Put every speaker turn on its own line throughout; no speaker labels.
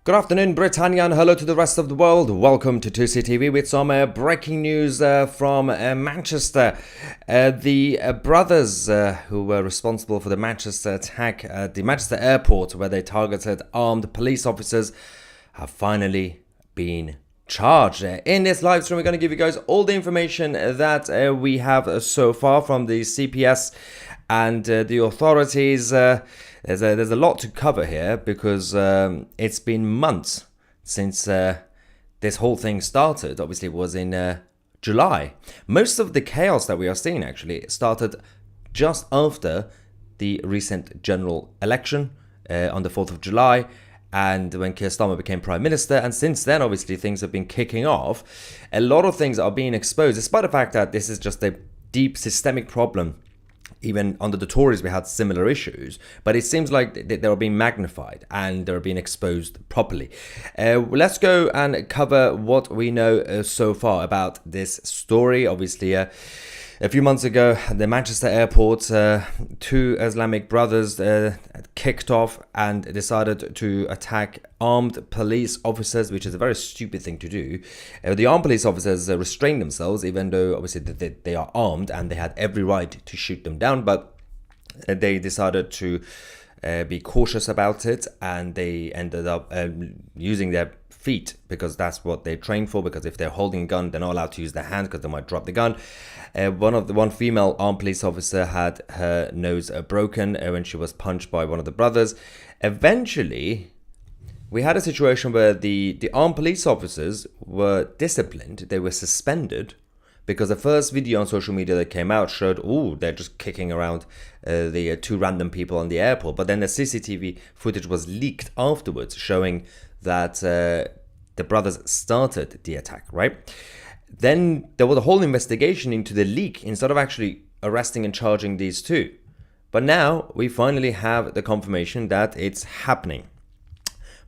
Good afternoon, Britannia, and hello to the rest of the world. Welcome to 2CTV with some breaking news from Manchester. The brothers who were responsible for the Manchester attack at the Manchester airport, where they targeted armed police officers, have finally been charged. In this live stream, we're going to give you guys all the information that we have so far from the CPS and the authorities. There's a lot to cover here because it's been months since this whole thing started. Obviously, it was in July. Most of the chaos that we are seeing actually started just after the recent general election on the 4th of July, and when Keir Starmer became Prime Minister. And since then, obviously, things have been kicking off. A lot of things are being exposed, despite the fact that this is just a deep systemic problem. Even under the Tories, we had similar issues, but it seems like they are being magnified and they're being exposed properly. Let's go and cover what we know so far about this story. Obviously, a few months ago, at the Manchester airport, two Islamic brothers kicked off and decided to attack armed police officers, which is a very stupid thing to do. The armed police officers restrained themselves, even though obviously they are armed and they had every right to shoot them down, but they decided to be cautious about it, and they ended up using their feet because that's what they trained for, because if they're holding a gun, they're not allowed to use their hands because they might drop the gun. One female armed police officer had her nose broken when she was punched by one of the brothers. Eventually, we had a situation where the armed police officers were disciplined. They were suspended because the first video on social media that came out showed, they're just kicking around the two random people on the airport. But then the CCTV footage was leaked afterwards, showing that the brothers started the attack, right? Then there was a whole investigation into the leak instead of actually arresting and charging these two. But now we finally have the confirmation that it's happening.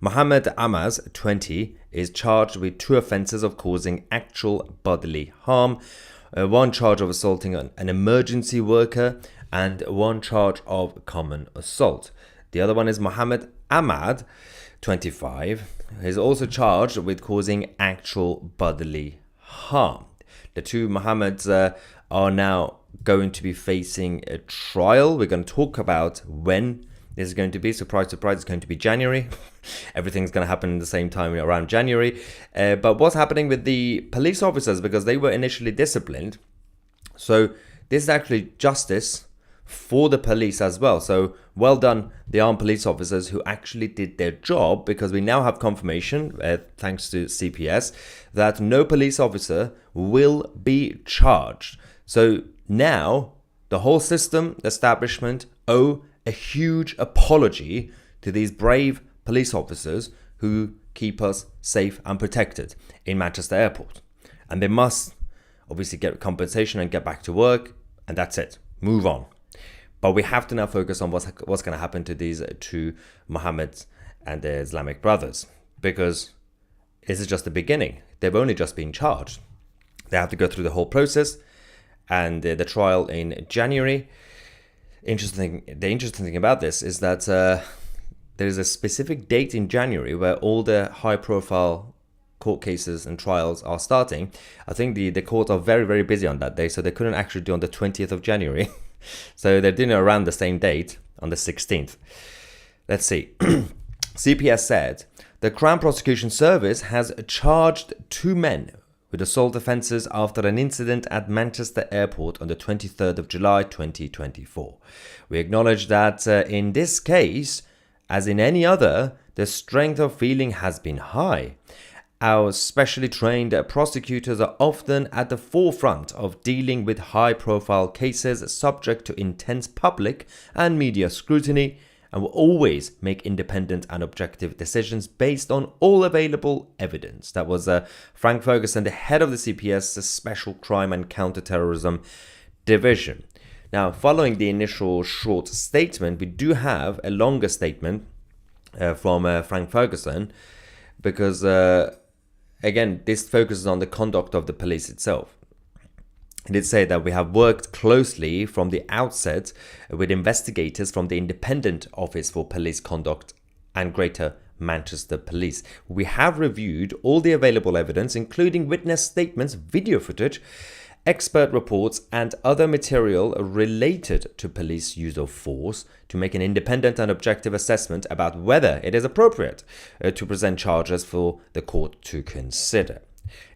Mohammed Amaz, 20, is charged with two offences of causing actual bodily harm, one charge of assaulting an emergency worker, and one charge of common assault. The other one is Mohammed Ahmad, 25, is also charged with causing actual bodily harm. The two Mohammeds are now going to be facing a trial. We're going to talk about when this is going to be. Surprise, surprise, it's going to be January. Everything's going to happen at the same time around January. But what's happening with the police officers, because they were initially disciplined. So this is actually justice for the police as well. So well done, the armed police officers who actually did their job, because we now have confirmation, thanks to CPS, that no police officer will be charged. So now the whole system, the establishment, owe a huge apology to these brave police officers who keep us safe and protected in Manchester Airport. And they must obviously get compensation and get back to work, and that's it. Move on. But we have to now focus on what's going to happen to these two Mohammeds and the Islamic brothers, because this is just the beginning. They've only just been charged. They have to go through the whole process, and the trial in January. The interesting thing about this is that there is a specific date in January where all the high-profile court cases and trials are starting. I think the courts are very, very busy on that day, so they couldn't actually do on the 20th of January. So they're doing it around the same date, on the 16th. Let's see. CPS said the Crown Prosecution Service has charged two men with assault offences after an incident at Manchester Airport on the 23rd of July 2024. We acknowledge that in this case, as in any other, the strength of feeling has been high. Our specially trained prosecutors are often at the forefront of dealing with high-profile cases subject to intense public and media scrutiny, and will always make independent and objective decisions based on all available evidence. That was Frank Ferguson, the head of the CPS Special Crime and Counter-Terrorism Division. Now, following the initial short statement, we do have a longer statement from Frank Ferguson, because again, this focuses on the conduct of the police itself. It did say that we have worked closely from the outset with investigators from the Independent Office for Police Conduct and Greater Manchester Police. We have reviewed all the available evidence, including witness statements, video footage, expert reports, and other material related to police use of force to make an independent and objective assessment about whether it is appropriate to present charges for the court to consider.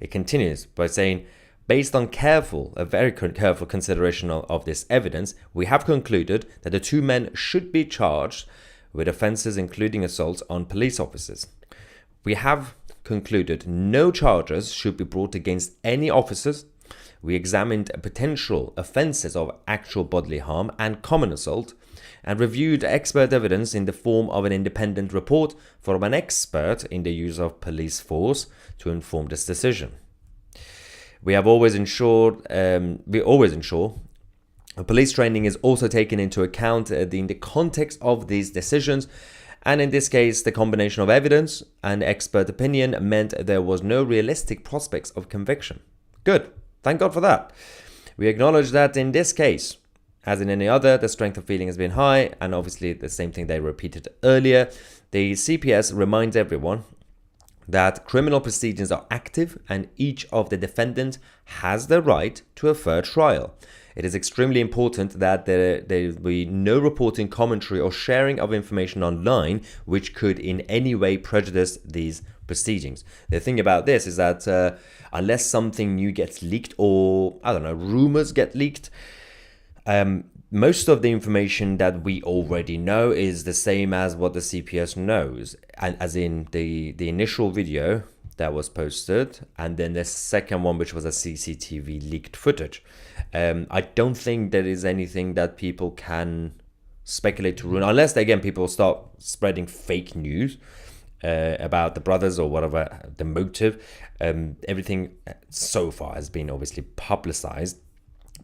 It continues by saying, based on a very careful consideration of this evidence, we have concluded that the two men should be charged with offences including assaults on police officers. We have concluded no charges should be brought against any officers. We examined potential offences of actual bodily harm and common assault, and reviewed expert evidence in the form of an independent report from an expert in the use of police force to inform this decision. We always ensure police training is also taken into account in the context of these decisions, and in this case, the combination of evidence and expert opinion meant there was no realistic prospects of conviction. Good. Thank God for that. We acknowledge that in this case, as in any other, the strength of feeling has been high, and obviously the same thing they repeated earlier. The CPS reminds everyone that criminal proceedings are active and each of the defendants has the right to a fair trial. It is extremely important that there be no reporting, commentary or sharing of information online which could in any way prejudice these proceedings. The thing about this is that unless something new gets leaked or, rumors get leaked, most of the information that we already know is the same as what the CPS knows, and as in the initial video that was posted, and then the second one, which was a CCTV leaked footage. I don't think there is anything that people can speculate to ruin, unless again people start spreading fake news about the brothers or whatever the motive. Everything so far has been obviously publicized,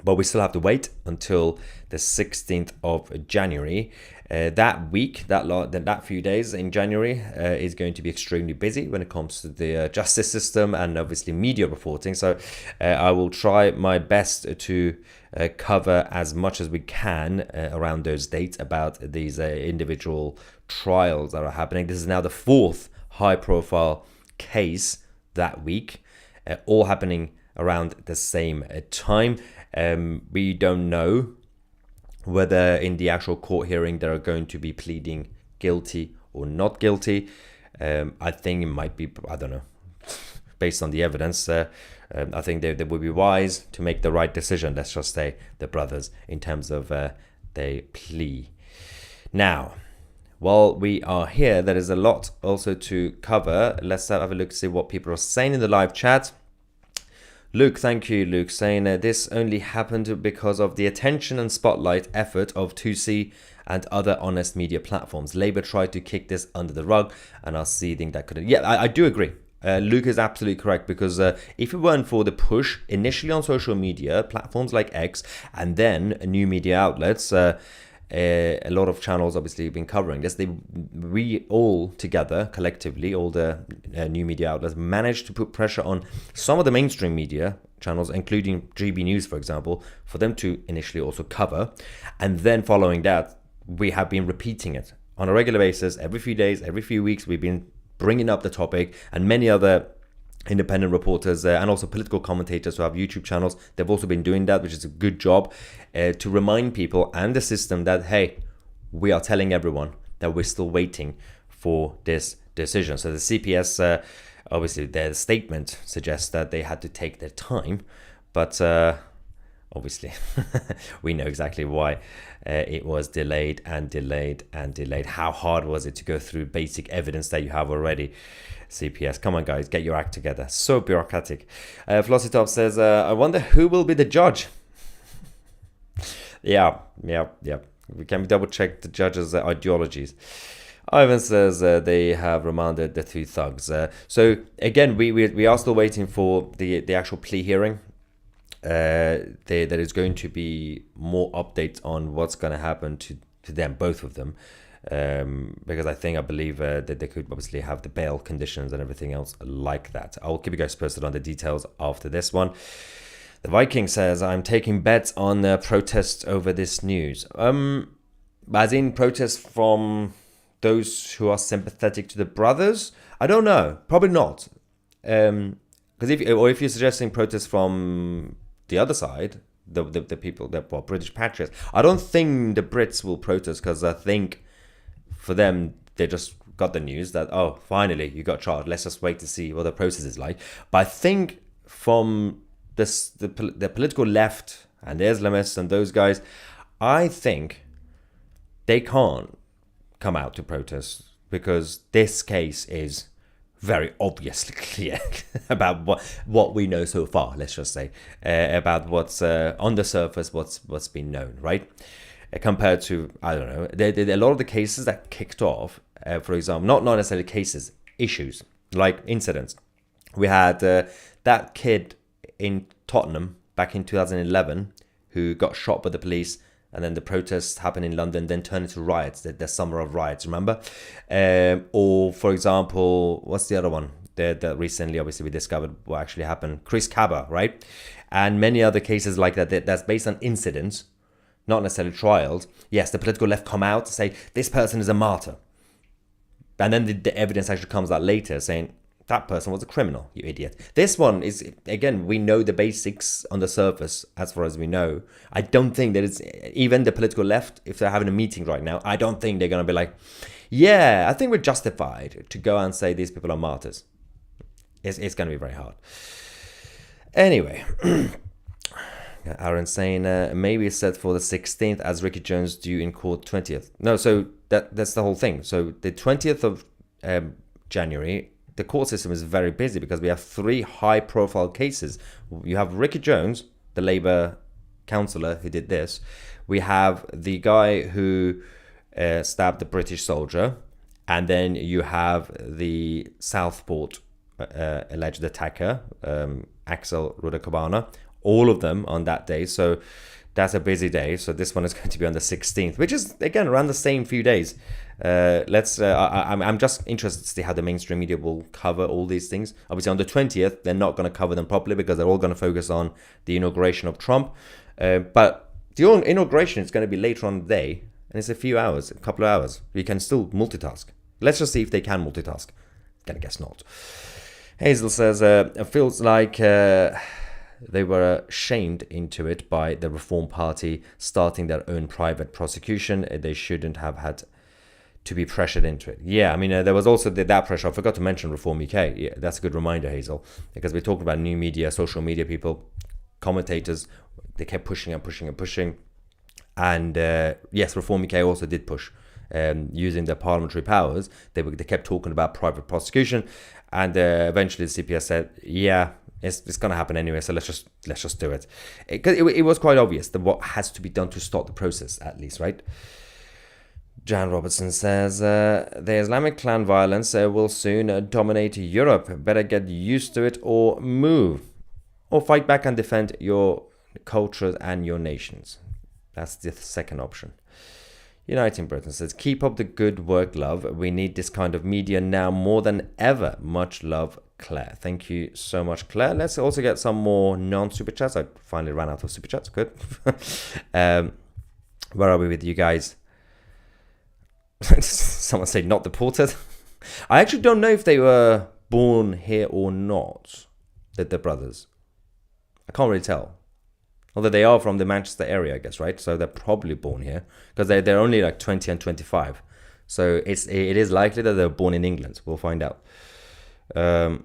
but we still have to wait until the 16th of January. That week, that few days in January is going to be extremely busy when it comes to the justice system and obviously media reporting. So I will try my best to cover as much as we can around those dates about these individual trials that are happening. This is now the fourth high-profile case that week, all happening around the same time. We don't know whether in the actual court hearing they are going to be pleading guilty or not guilty. I think it might be, I don't know, based on the evidence. I think they would be wise to make the right decision, let's just say, the brothers, in terms of their plea. Now, while we are here, there is a lot also to cover. Let's have a look to see what people are saying in the live chat. Luke, thank you, Luke, saying this only happened because of the attention and spotlight effort of 2C and other honest media platforms. Labour tried to kick this under the rug and are seething that couldn't. Yeah, I do agree. Luke is absolutely correct, because if it weren't for the push initially on social media platforms like X and then new media outlets, a lot of channels obviously have been covering this. We all together, collectively, all the new media outlets managed to put pressure on some of the mainstream media channels, including GB News, for example, for them to initially also cover. And then following that, we have been repeating it on a regular basis. Every few days, every few weeks, we've been bringing up the topic, and many other independent reporters and also political commentators who have YouTube channels, they've also been doing that, which is a good job to remind people and the system that, hey, we are telling everyone that we're still waiting for this decision. So the CPS, obviously their statement suggests that they had to take their time, but obviously we know exactly why it was delayed and delayed and delayed. How hard was it to go through basic evidence that you have already? CPS, come on guys, get your act together. So bureaucratic. Flossitop says, I wonder who will be the judge. Yeah. We can double check the judge's ideologies. Ivan says they have remanded the two thugs. So again, we are still waiting for the actual plea hearing. There is going to be more updates on what's going to happen to them, both of them. Because I believe that they could obviously have the bail conditions and everything else like that. I'll keep you guys posted on the details after this one. The Viking says, I'm taking bets on protests over this news. As in protests from those who are sympathetic to the brothers? I don't know. Probably not. Because if you're suggesting protests from the other side, the people, British patriots, I don't think the Brits will protest, because I think for them, they just got the news that, oh, finally you got charged. Let's just wait to see what the process is like. But I think from the political left and the Islamists and those guys, I think they can't come out to protest, because this case is very obviously clear about what we know so far. Let's just say about what's on the surface, what's been known, right? Compared to, I don't know, a lot of the cases that kicked off, for example, not necessarily cases, issues like incidents. We had that kid in Tottenham back in 2011 who got shot by the police, and then the protests happened in London, then turned into riots, the summer of riots, remember? Or, for example, what's the other one that recently, obviously, we discovered what actually happened? Chris Kaba, right? And many other cases like that's based on incidents, not necessarily trials. Yes, the political left come out to say, this person is a martyr. And then the evidence actually comes out later saying, that person was a criminal, you idiot. This one is, again, we know the basics on the surface as far as we know. I don't think that it's, even the political left, if they're having a meeting right now, I don't think they're going to be like, yeah, I think we're justified to go and say these people are martyrs. It's going to be very hard. Anyway, Aaron saying, maybe it's set for the 16th as Ricky Jones due in court 20th. No, so that's the whole thing. So the 20th of January, the court system is very busy because we have 3 high-profile cases. You have Ricky Jones, the Labour councillor who did this. We have the guy who stabbed the British soldier. And then you have the Southport alleged attacker, Axel Rudakabana. All of them on that day. So that's a busy day. So this one is going to be on the 16th, which is, again, around the same few days. I'm just interested to see how the mainstream media will cover all these things. Obviously, on the 20th, they're not going to cover them properly because they're all going to focus on the inauguration of Trump. But the inauguration is going to be later on the day, and it's a few hours, a couple of hours. You can still multitask. Let's just see if they can multitask. Gonna guess not. Hazel says, it feels like they were shamed into it by the Reform Party starting their own private prosecution. They shouldn't have had to be pressured into it. Yeah, I mean, there was also that pressure. I forgot to mention Reform UK. Yeah, that's a good reminder, Hazel, because we're talking about new media, social media people, commentators. They kept pushing and pushing and pushing. And yes, Reform UK also did push, using their parliamentary powers. They kept talking about private prosecution, and eventually the CPS said, yeah, it's going to happen anyway, so let's just do it. It was quite obvious that what has to be done to stop the process, at least, right? Jan Robertson says, the Islamic clan violence will soon dominate Europe. Better get used to it or move. Or fight back and defend your cultures and your nations. That's the second option. Uniting Britain says, keep up the good work, love. We need this kind of media now more than ever. Much love, Claire. Thank you so much, Claire. Let's also get some more non-super chats. I finally ran out of super chats. Good. Where are we with you guys? Someone said not deported. I actually don't know if they were born here or not, the brothers. I can't really tell. Although they are from the Manchester area, I guess, right? So they're probably born here because they're only like 20 and 25. So it is likely that they're born in England. We'll find out.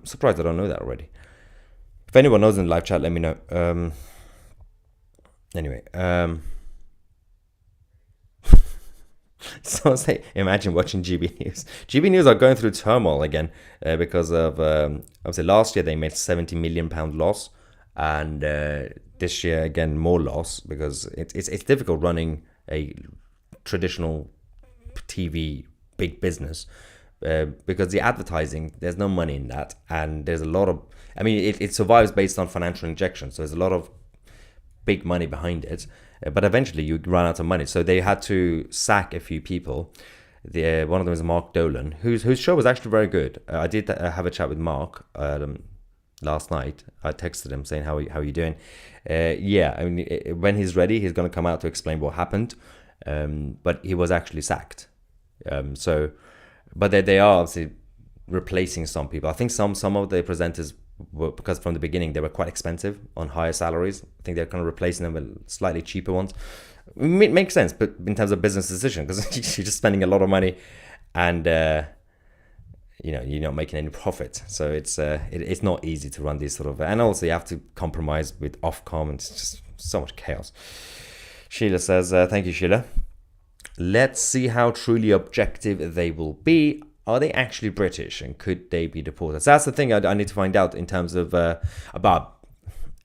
Surprised I don't know that already. If anyone knows in the live chat, let me know. Anyway. So say, imagine watching GB News. GB News are going through turmoil again because of obviously last year they made £70 million loss, and this year again more loss because it's difficult running a traditional TV big business because the advertising, there's no money in that, and there's a lot of, I mean, it survives based on financial injection, so there's a lot of big money behind it. But eventually you run out of money. So they had to sack a few people. One of them is Mark Dolan, whose show was actually very good. I did have a chat with Mark last night. I texted him saying, how are you doing? Yeah, I mean, when he's ready, he's going to come out to explain what happened. But he was actually sacked. So but they are obviously replacing some people. I think some of the presenters were, because from the beginning they were quite expensive on higher salaries. I think they're kind of replacing them with slightly cheaper ones. It makes sense, but in terms of business decision, because you're just spending a lot of money, and you're not making any profit. So it's not easy to run these sort of, and also you have to compromise with Ofcom, and it's just so much chaos. Sheila says, thank you, Sheila. Let's see how truly objective they will be. Are they actually British, and could they be deported? So that's the thing I need to find out in terms of about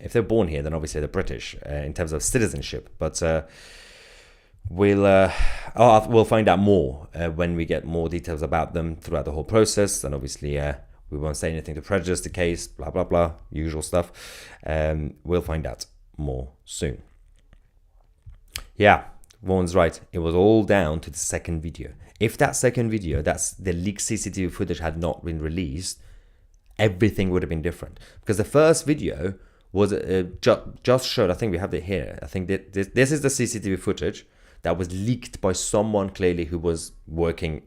if they're born here, then obviously they're British in terms of citizenship. But we'll find out more when we get more details about them throughout the whole process. And obviously we won't say anything to prejudice the case, blah, blah, blah, usual stuff. We'll find out more soon. Yeah, Vaughan's right. It was all down to the second video. If that second video, that's the leaked CCTV footage, had not been released, everything would have been different. Because the first video was just showed, I think we have it here. I think that this is the CCTV footage that was leaked by someone clearly who was working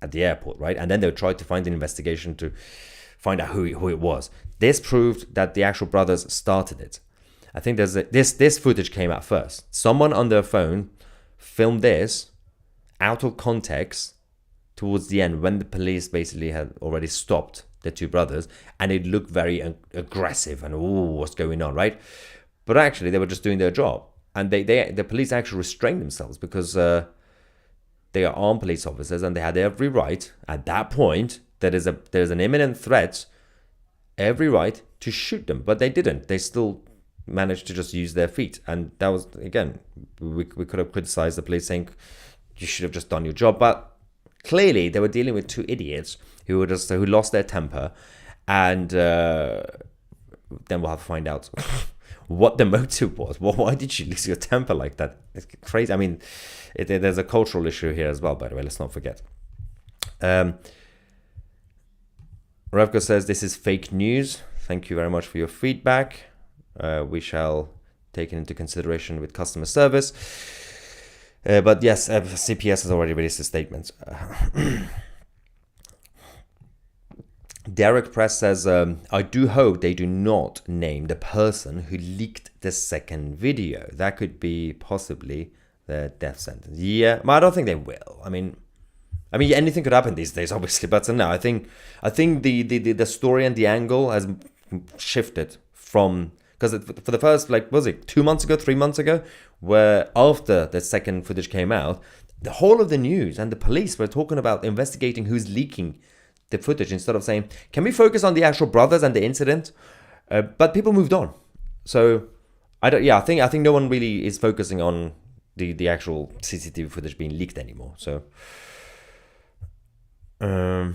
at the airport, right? And then they tried to find an investigation to find out who it was. This proved that the actual brothers started it. I think this footage came out first. Someone on their phone filmed this out of context towards the end, when the police basically had already stopped the two brothers, and it looked very aggressive and what's going on, right? But actually they were just doing their job, and the police actually restrained themselves because they are armed police officers, and they had every right at that point, there's an imminent threat, every right to shoot them, but they didn't. They still managed to just use their feet, and that was, again, we could have criticized the police saying you should have just done your job, but clearly they were dealing with two idiots who lost their temper, and then we'll have to find out what the motive was. Well, why did you lose your temper like that? It's crazy. I mean, there's a cultural issue here as well, by the way. Let's not forget. Revko says this is fake news. Thank you very much for your feedback. We shall take it into consideration with customer service. But yes, CPS has already released a statement. Derek Press says, I do hope they do not name the person who leaked the second video. That could be possibly the death sentence. Yeah, but I don't think they will. I mean, anything could happen these days, obviously. But no, I think the story and the angle has shifted from, because for the first, like, was it 2 months ago, 3 months ago, where after the second footage came out, the whole of the news and the police were talking about investigating who's leaking the footage, instead of saying, can we focus on the actual brothers and the incident? But people moved on. So I think no one really is focusing on the actual CCTV footage being leaked anymore. So anyway,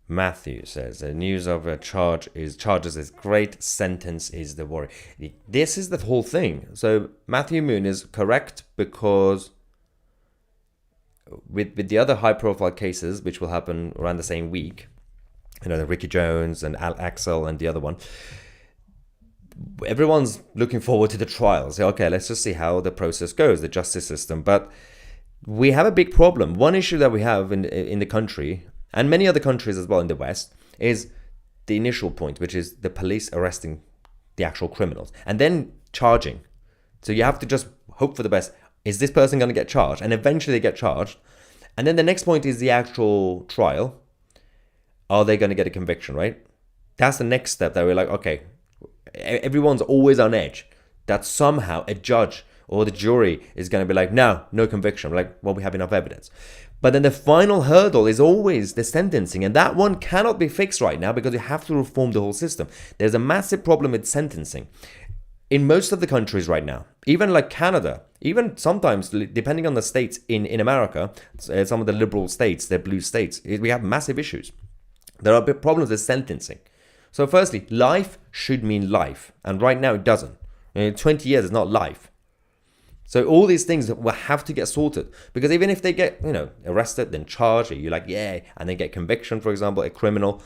Matthew says the news of a charges is great, sentence is the worry. This is the whole thing. So Matthew Moon is correct, because with the other high profile cases, which will happen around the same week, the Ricky Jones and Axel and the other one, everyone's looking forward to the trials. Okay, let's just see how the process goes, the justice system. But we have a big problem. One issue that we have in the country, and many other countries as well in the West, is the initial point, which is the police arresting the actual criminals and then charging. So you have to just hope for the best. Is this person going to get charged? And eventually they get charged. And then the next point is the actual trial. Are they going to get a conviction, right? That's the next step that we're like, okay, everyone's always on edge that somehow a judge or the jury is going to be like, no conviction. We're like, well, we have enough evidence. But then the final hurdle is always the sentencing. And that one cannot be fixed right now because you have to reform the whole system. There's a massive problem with sentencing in most of the countries right now. Even like Canada, even sometimes, depending on the states in America, some of the liberal states, the blue states, we have massive issues. There are big problems with sentencing. So firstly, life should mean life. And right now it doesn't. 20 years is not life. So all these things will have to get sorted, because even if they get, arrested, then charged, you're like, yeah, and they get conviction, for example, a criminal,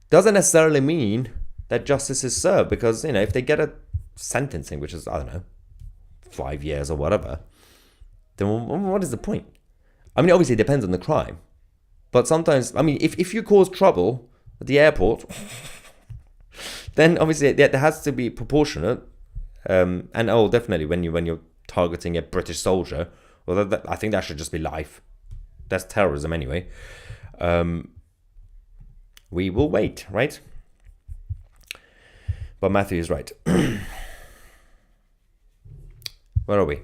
doesn't necessarily mean that justice is served, because, if they get a sentencing, which is, I don't know, 5 years or whatever, then what is the point? I mean, obviously it depends on the crime. But sometimes, I mean, if you cause trouble at the airport, then obviously there has to be proportionate. And definitely when you're targeting a British soldier, well, I think that should just be life. That's terrorism anyway. We will wait, right? But Matthew is right. Where are we?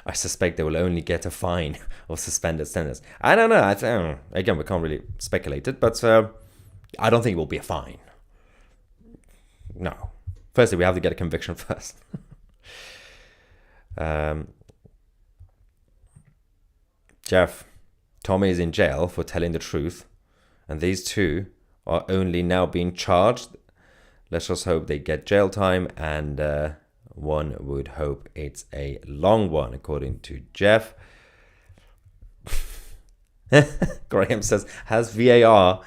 I suspect they will only get a fine or suspended sentence. I don't know. Again, we can't really speculate it, but I don't think it will be a fine. No. Firstly, we have to get a conviction first. Jeff, Tommy is in jail for telling the truth, and these two are only now being charged. Let's just hope they get jail time, and one would hope it's a long one, according to Jeff. Graham says, has VAR...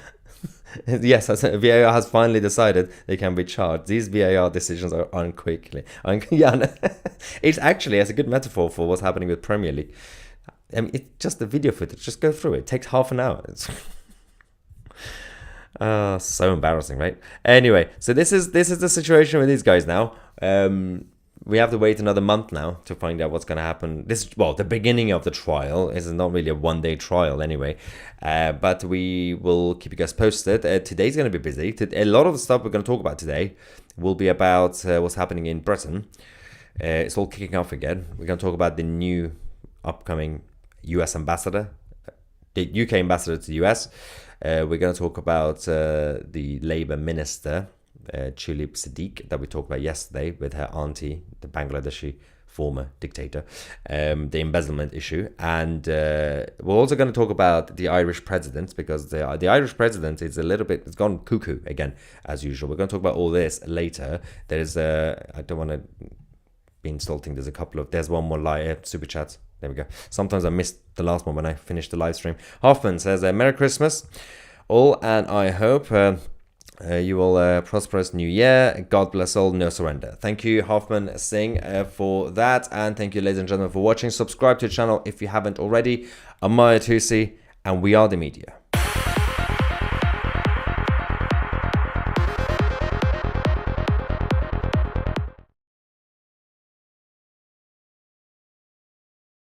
Yes, VAR has finally decided they can be charged. These VAR decisions are unquickly. It's actually, as a good metaphor for what's happening with Premier League. I mean, it's just the video footage. Just go through it. It takes half an hour. It's so embarrassing, right? Anyway, so this is the situation with these guys now. We have to wait another month now to find out what's going to happen. The beginning of the trial. This is not really a one-day trial anyway. But we will keep you guys posted. Today's going to be busy. A lot of the stuff we're going to talk about today will be about what's happening in Britain. It's all kicking off again. We're going to talk about the new upcoming US ambassador, the UK ambassador to the US. We're going to talk about the Labour minister, Tulip Siddiq, that we talked about yesterday with her auntie, the Bangladeshi former dictator, the embezzlement issue. And we're also going to talk about the Irish president, because the Irish president is it's gone cuckoo again, as usual. We're going to talk about all this later. There's I don't want to be insulting. There's one more super chat. There we go. Sometimes I missed the last one when I finished the live stream. Hoffman says, Merry Christmas all, and I hope you will prosperous new year. God bless all, no surrender. Thank you, Hoffman Singh, for that. And thank you, ladies and gentlemen, for watching. Subscribe to the channel if you haven't already. I'm Maya Tusi, and we are the media.